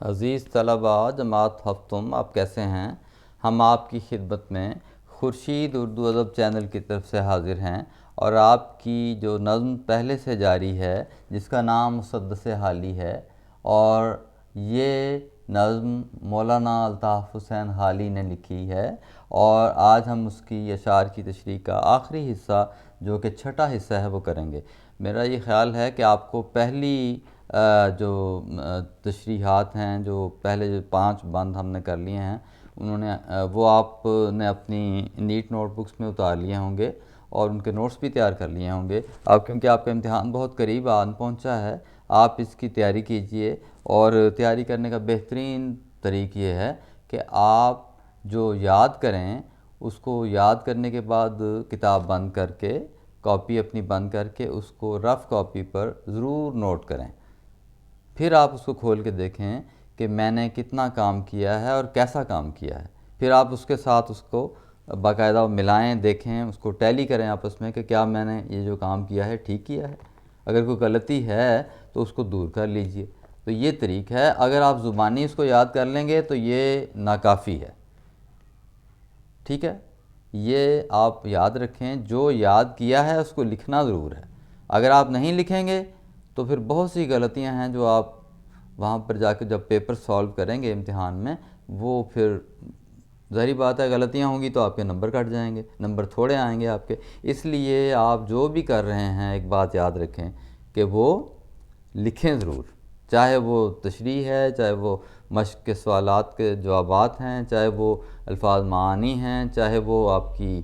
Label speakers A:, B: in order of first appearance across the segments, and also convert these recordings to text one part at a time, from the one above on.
A: عزیز طلباء جماعت ہفتم، آپ کیسے ہیں؟ ہم آپ کی خدمت میں خورشید اردو ادب چینل کی طرف سے حاضر ہیں، اور آپ کی جو نظم پہلے سے جاری ہے جس کا نام مسدس حالی ہے، اور یہ نظم مولانا الطاف حسین حالی نے لکھی ہے، اور آج ہم اس کی اشعار کی تشریح کا آخری حصہ جو کہ چھٹا حصہ ہے وہ کریں گے۔ میرا یہ خیال ہے کہ آپ کو پہلی جو تشریحات ہیں، جو پہلے جو 5 بند ہم نے کر لیے ہیں، انہوں نے وہ آپ نے اپنی نیٹ نوٹ بکس میں اتار لیے ہوں گے اور ان کے نوٹس بھی تیار کر لیے ہوں گے۔ کیونکہ آپ کا امتحان بہت قریب آن پہنچا ہے، آپ اس کی تیاری کیجئے، اور تیاری کرنے کا بہترین طریق یہ ہے کہ آپ جو یاد کریں اس کو یاد کرنے کے بعد کتاب بند کر کے، کاپی اپنی بند کر کے اس کو رف کاپی پر ضرور نوٹ کریں۔ پھر آپ اس کو کھول کے دیکھیں کہ میں نے کتنا کام کیا ہے اور کیسا کام کیا ہے۔ پھر آپ اس کے ساتھ اس کو باقاعدہ ملائیں، دیکھیں، اس کو ٹیلی کریں آپس میں کہ کیا میں نے یہ جو کام کیا ہے ٹھیک کیا ہے۔ اگر کوئی غلطی ہے تو اس کو دور کر لیجئے۔ تو یہ طریق ہے۔ اگر آپ زبانی اس کو یاد کر لیں گے تو یہ ناکافی ہے، ٹھیک ہے؟ یہ آپ یاد رکھیں، جو یاد کیا ہے اس کو لکھنا ضرور ہے۔ اگر آپ نہیں لکھیں گے تو پھر بہت سی غلطیاں ہیں جو آپ وہاں پر جا کے جب پیپر سالو کریں گے امتحان میں، وہ پھر ظاہری بات ہے غلطیاں ہوں گی تو آپ کے نمبر کٹ جائیں گے، نمبر تھوڑے آئیں گے آپ کے۔ اس لیے آپ جو بھی کر رہے ہیں ایک بات یاد رکھیں کہ وہ لکھیں ضرور، چاہے وہ تشریح ہے، چاہے وہ مشق کے سوالات کے جوابات ہیں، چاہے وہ الفاظ معانی ہیں، چاہے وہ آپ کی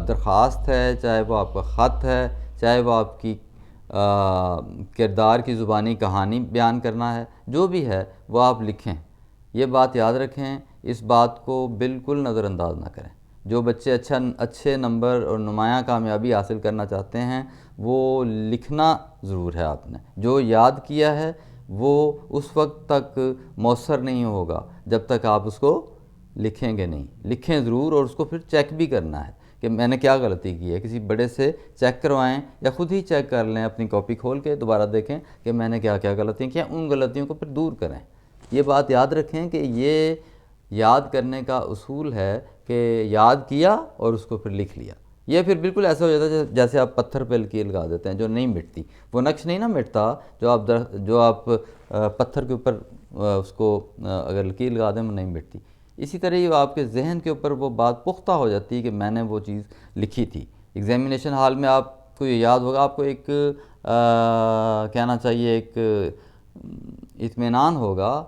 A: درخواست ہے، چاہے وہ آپ کا خط ہے، چاہے وہ آپ کی کردار کی زبانی کہانی بیان کرنا ہے، جو بھی ہے وہ آپ لکھیں۔ یہ بات یاد رکھیں، اس بات کو بالکل نظر انداز نہ کریں۔ جو بچے اچھے نمبر اور نمایاں کامیابی حاصل کرنا چاہتے ہیں وہ لکھنا ضرور ہے۔ آپ نے جو یاد کیا ہے وہ اس وقت تک مؤثر نہیں ہوگا جب تک آپ اس کو لکھیں گے نہیں۔ لکھیں ضرور، اور اس کو پھر چیک بھی کرنا ہے کہ میں نے کیا غلطی کی ہے۔ کسی بڑے سے چیک کروائیں یا خود ہی چیک کر لیں، اپنی کاپی کھول کے دوبارہ دیکھیں کہ میں نے کیا کیا غلطیاں کی ہیں، ان غلطیوں کو پھر دور کریں۔ یہ بات یاد رکھیں کہ یہ یاد کرنے کا اصول ہے کہ یاد کیا اور اس کو پھر لکھ لیا۔ یہ پھر بالکل ایسا ہو جاتا ہے جیسے آپ پتھر پہ لکیر لگا دیتے ہیں جو نہیں مٹتی، وہ نقش نہیں نا مٹتا جو آپ پتھر کے اوپر اس کو اگر لکیر لگا دیں وہ نہیں مٹتی۔ اسی طرح ہی آپ کے ذہن کے اوپر وہ بات پختہ ہو جاتی ہے کہ میں نے وہ چیز لکھی تھی۔ ایگزامینیشن ہال میں آپ کو یہ یاد ہوگا، آپ کو ایک کہنا چاہیے ایک اطمینان ہوگا،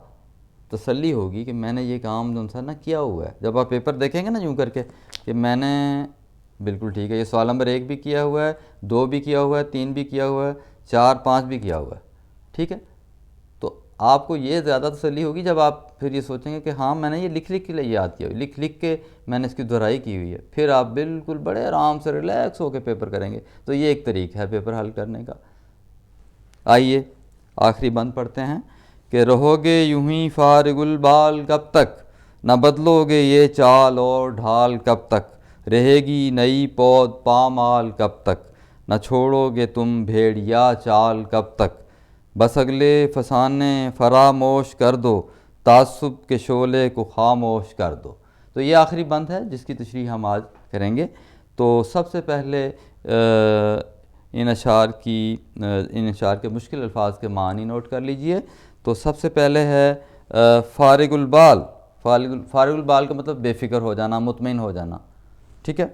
A: تسلی ہوگی کہ میں نے یہ کام جو ہے نا کیا ہوا ہے۔ جب آپ پیپر دیکھیں گے نا یوں کر کے کہ میں نے بالکل ٹھیک ہے، یہ سوال نمبر 1 بھی کیا ہوا ہے، 2 بھی کیا ہوا ہے، 3 بھی کیا ہوا ہے، 4 5 بھی کیا ہوا ہے، ٹھیک ہے؟ تو آپ کو یہ زیادہ تسلی ہوگی جب آپ پھر یہ سوچیں گے کہ ہاں میں نے یہ لکھ کے لیے یاد کیا، لکھ کے میں نے اس کی دہرائی کی ہوئی ہے۔ پھر آپ بالکل بڑے آرام سے ریلیکس ہو کے پیپر کریں گے۔ تو یہ ایک طریق ہے پیپر حل کرنے کا۔ آئیے آخری بند پڑھتے ہیں کہ رہو گے یوں ہی فارغ البال کب تک، نہ بدلو گے یہ چال اور ڈھال کب تک، رہے گی نئی پود پامال کب تک، نہ چھوڑو گے تم بھیڑیا چال کب تک، بس اگلے فسانے فراموش کر دو، تعصب کے شعلے کو خاموش کر دو۔ تو یہ آخری بند ہے جس کی تشریح ہم آج کریں گے۔ تو سب سے پہلے ان اشعار کے مشکل الفاظ کے معنی نوٹ کر لیجئے۔ تو سب سے پہلے ہے فارغ البال۔ فارغ البال کا مطلب بے فکر ہو جانا، مطمئن ہو جانا، ٹھیک ہے؟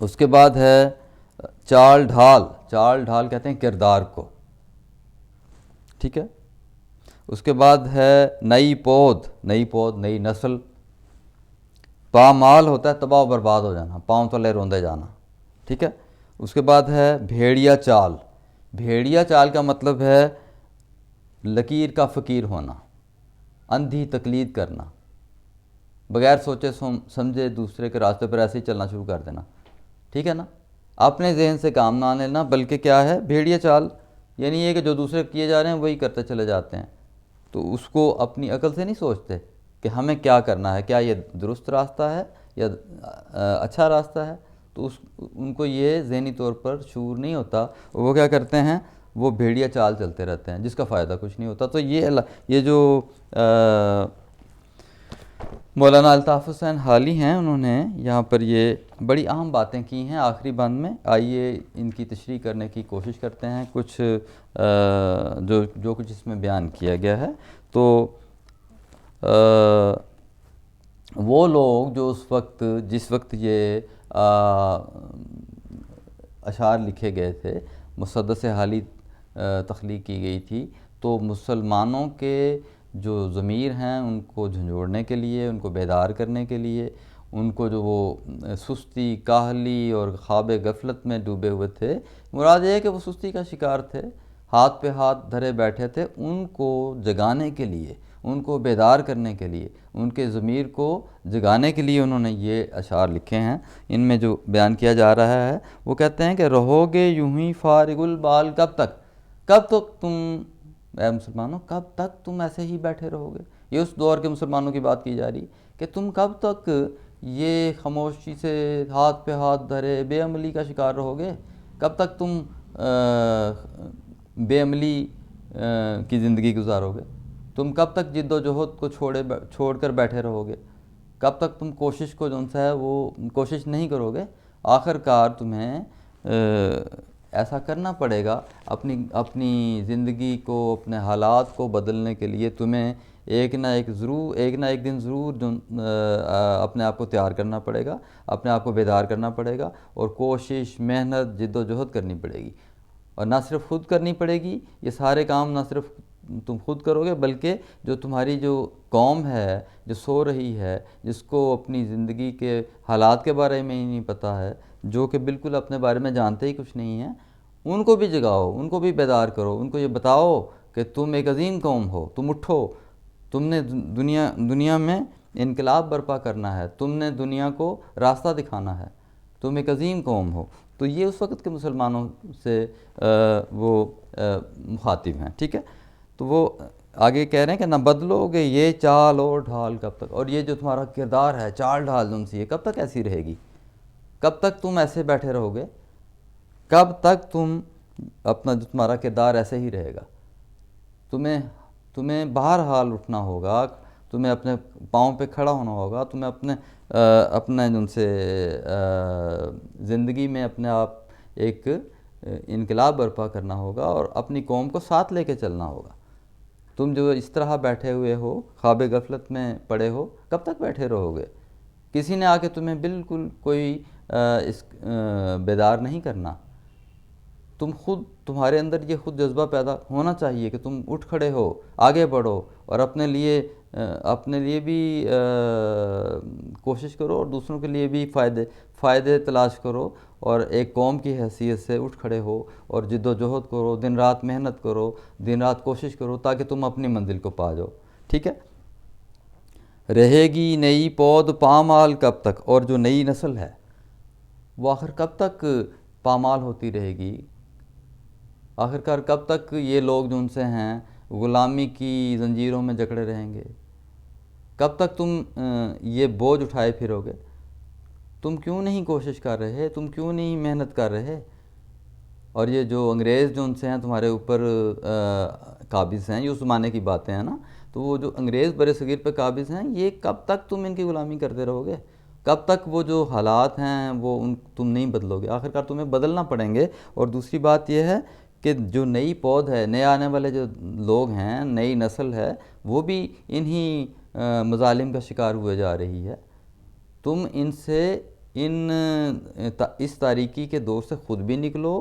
A: اس کے بعد ہے چال ڈھال۔ چال ڈھال کہتے ہیں کردار کو، ٹھیک ہے؟ اس کے بعد ہے نئی پود۔ نئی پود نئی نسل۔ پامال ہوتا ہے تباہ و برباد ہو جانا، پاؤں تلے روندے جانا، ٹھیک ہے؟ اس کے بعد ہے بھیڑیا چال۔ بھیڑیا چال کا مطلب ہے لکیر کا فقیر ہونا، اندھی تقلید کرنا، بغیر سوچے سمجھے دوسرے کے راستے پر ایسے ہی چلنا شروع کر دینا، ٹھیک ہے نا؟ اپنے ذہن سے کام نہ لینا، بلکہ کیا ہے بھیڑیا چال، یعنی یہ کہ جو دوسرے کیے جا رہے ہیں وہی کرتے چلے جاتے ہیں۔ تو اس کو اپنی عقل سے نہیں سوچتے کہ ہمیں کیا کرنا ہے، کیا یہ درست راستہ ہے یا اچھا راستہ ہے۔ تو ان کو یہ ذہنی طور پر شعور نہیں ہوتا۔ وہ کیا کرتے ہیں، وہ بھیڑیا چال چلتے رہتے ہیں جس کا فائدہ کچھ نہیں ہوتا۔ تو یہ جو مولانا الطاف حسین حالی ہیں، انہوں نے یہاں پر یہ بڑی اہم باتیں کی ہیں آخری بند میں۔ آئیے ان کی تشریح کرنے کی کوشش کرتے ہیں، کچھ جو کچھ اس میں بیان کیا گیا ہے۔ تو وہ لوگ جو جس وقت یہ اشعار لکھے گئے تھے، مسدس حالی تخلیق کی گئی تھی، تو مسلمانوں کے جو ضمیر ہیں ان کو جھنجھوڑنے کے لیے، ان کو بیدار کرنے کے لیے، ان کو جو وہ سستی، کاہلی اور خواب غفلت میں ڈوبے ہوئے تھے، مراد یہ ہے کہ وہ سستی کا شکار تھے، ہاتھ پہ ہاتھ دھرے بیٹھے تھے، ان کو جگانے کے لیے، ان کو بیدار کرنے کے لیے، ان کے ضمیر کو جگانے کے لیے انہوں نے یہ اشعار لکھے ہیں۔ ان میں جو بیان کیا جا رہا ہے وہ کہتے ہیں کہ رہو گے یوں ہی فارغ البال کب تک، کب تک تم اے مسلمانوں، کب تک تم ایسے ہی بیٹھے رہو گے؟ یہ اس دور کے مسلمانوں کی بات کی جا رہی کہ تم کب تک یہ خاموشی سے ہاتھ پہ ہاتھ دھرے بے عملی کا شکار رہو گے؟ کب تک تم بے عملی کی زندگی گزارو گے؟ تم کب تک جد و جہد کو چھوڑ کر بیٹھے رہو گے؟ کب تک تم کوشش کو جو ہے وہ کوشش نہیں کرو گے؟ آخر کار تمہیں ایسا کرنا پڑے گا، اپنی زندگی کو، اپنے حالات کو بدلنے کے لیے تمہیں ایک نہ ایک دن ضرور اپنے آپ کو تیار کرنا پڑے گا، اپنے آپ کو بیدار کرنا پڑے گا، اور کوشش، محنت، جد و جہد کرنی پڑے گی۔ اور نہ صرف خود کرنی پڑے گی، یہ سارے کام نہ صرف تم خود کرو گے، بلکہ جو تمہاری جو قوم ہے جو سو رہی ہے، جس کو اپنی زندگی کے حالات کے بارے میں ہی نہیں پتہ ہے، جو کہ بالکل اپنے بارے میں جانتے ہی کچھ نہیں ہیں، ان کو بھی جگاؤ، ان کو بھی بیدار کرو، ان کو یہ بتاؤ کہ تم ایک عظیم قوم ہو، تم اٹھو، تم نے دنیا میں انقلاب برپا کرنا ہے، تم نے دنیا کو راستہ دکھانا ہے، تم ایک عظیم قوم ہو۔ تو یہ اس وقت کے مسلمانوں سے وہ مخاطب ہیں، ٹھیک ہے۔ تو وہ آگے کہہ رہے ہیں کہ نہ بدلو گے یہ چال اور ڈھال کب تک، اور یہ جو تمہارا کردار ہے، چال ڈھال تم سے یہ کب تک ایسی رہے گی؟ کب تک تم ایسے بیٹھے رہو گے؟ کب تک اپنا جو تمہارا کردار ایسے ہی رہے گا؟ تمہیں بہرحال اٹھنا ہوگا، تمہیں اپنے پاؤں پہ کھڑا ہونا ہوگا، تمہیں اپنے ان سے زندگی میں اپنے آپ ایک انقلاب برپا کرنا ہوگا، اور اپنی قوم کو ساتھ لے کے چلنا ہوگا۔ تم جو اس طرح بیٹھے ہوئے ہو، خواب غفلت میں پڑے ہو، کب تک بیٹھے رہو گے؟ کسی نے آ کے تمہیں بالکل کوئی بیدار نہیں کرنا۔ تمہارے اندر یہ خود جذبہ پیدا ہونا چاہیے کہ تم اٹھ کھڑے ہو، آگے بڑھو، اور اپنے لیے بھی کوشش کرو، اور دوسروں کے لیے بھی فائدے تلاش کرو، اور ایک قوم کی حیثیت سے اٹھ کھڑے ہو، اور جد و جہد کرو، دن رات محنت کرو، دن رات کوشش کرو، تاکہ تم اپنی منزل کو پا جاؤ، ٹھیک ہے۔ رہے گی نئی پود پامال کب تک، اور جو نئی نسل ہے وہ آخر کب تک پامال ہوتی رہے گی؟ آخر کار کب تک یہ لوگ جو ان سے ہیں غلامی کی زنجیروں میں جکڑے رہیں گے؟ کب تک تم یہ بوجھ اٹھائے پھرو گے؟ تم کیوں نہیں کوشش کر رہے؟ تم کیوں نہیں محنت کر رہے؟ اور یہ جو انگریز جو ان سے ہیں تمہارے اوپر قابض ہیں، یہ اس زمانے کی باتیں ہیں نا، تو وہ جو انگریز بر صغیر پہ قابض ہیں، یہ کب تک تم ان کی غلامی کرتے رہو گے؟ کب تک وہ جو حالات ہیں وہ تم نہیں بدلو گے؟ آخر کار تمہیں بدلنا پڑیں گے۔ اور دوسری بات یہ ہے کہ جو نئی پود ہے، نئے آنے والے جو لوگ ہیں، نئی نسل ہے، وہ بھی انہی مظالم کا شکار ہوئے جا رہی ہے۔ تم اس تاریکی کے دور سے خود بھی نکلو،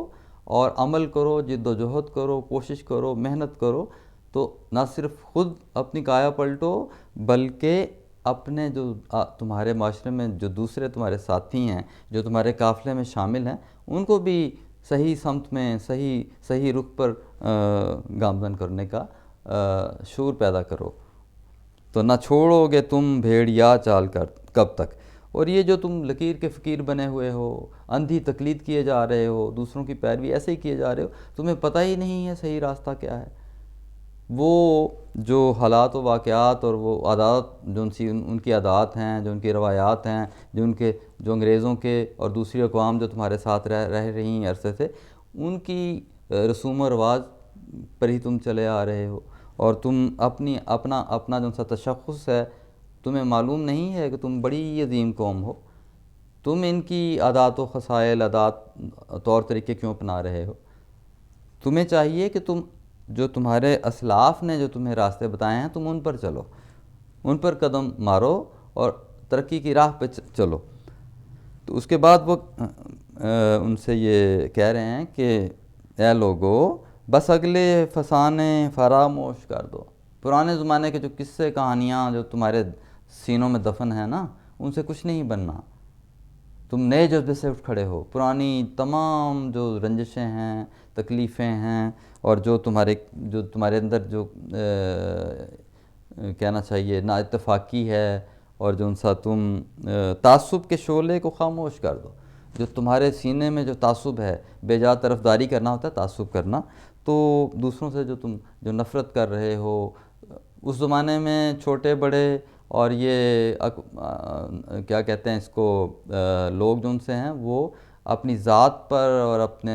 A: اور عمل کرو، جد و جہد کرو، کوشش کرو، محنت کرو، تو نہ صرف خود اپنی کایا پلٹو، بلکہ اپنے جو تمہارے معاشرے میں جو دوسرے تمہارے ساتھی ہیں، جو تمہارے قافلے میں شامل ہیں، ان کو بھی صحیح سمت میں، صحیح رخ پر گامزن کرنے کا شعور پیدا کرو۔ تو نہ چھوڑو گے تم بھیڑیا چال کر کب تک، اور یہ جو تم لکیر کے فقیر بنے ہوئے ہو، اندھی تقلید کیے جا رہے ہو، دوسروں کی پیروی ایسے ہی کیے جا رہے ہو، تمہیں پتہ ہی نہیں ہے صحیح راستہ کیا ہے۔ وہ جو حالات و واقعات اور وہ عادات جو ان کی عادات ہیں، جو ان کی روایات ہیں، جو انگریزوں کے اور دوسری اقوام جو تمہارے ساتھ رہ رہی ہیں عرصے سے، ان کی رسوم و رواج پر ہی تم چلے آ رہے ہو، اور تم اپنا جو سا تشخص ہے، تمہیں معلوم نہیں ہے کہ تم بڑی عظیم قوم ہو، تم ان کی عادات و خصائل، طور طریقے کیوں اپنا رہے ہو؟ تمہیں چاہیے کہ جو تمہارے اسلاف نے جو تمہیں راستے بتائے ہیں، تم ان پر چلو، ان پر قدم مارو اور ترقی کی راہ پہ چلو۔ تو اس کے بعد وہ ان سے یہ کہہ رہے ہیں کہ اے لوگو، بس اگلے فسانے فراموش کر دو۔ پرانے زمانے کے جو قصے کہانیاں جو تمہارے سینوں میں دفن ہیں نا، ان سے کچھ نہیں بننا۔ تم نئے جذبے سے اٹھ کھڑے ہو، پرانی تمام جو رنجشیں ہیں، تکلیفیں ہیں، اور جو تمہارے اندر جو کہنا چاہیے نا اتفاقی ہے، اور جو ان سا تم تعصب کے شعلے کو خاموش کر دو۔ جو تمہارے سینے میں جو تعصب ہے، بے جا طرفداری کرنا ہوتا ہے تعصب کرنا، تو دوسروں سے جو نفرت کر رہے ہو، اس زمانے میں چھوٹے بڑے اور یہ کیا کہتے ہیں اس کو، لوگ جو ان سے ہیں وہ اپنی ذات پر اور اپنے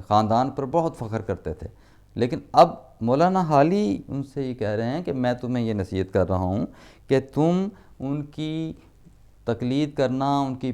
A: خاندان پر بہت فخر کرتے تھے، لیکن اب مولانا حالی ان سے یہ کہہ رہے ہیں کہ میں تمہیں یہ نصیحت کر رہا ہوں کہ تم ان کی تقلید کرنا، ان کی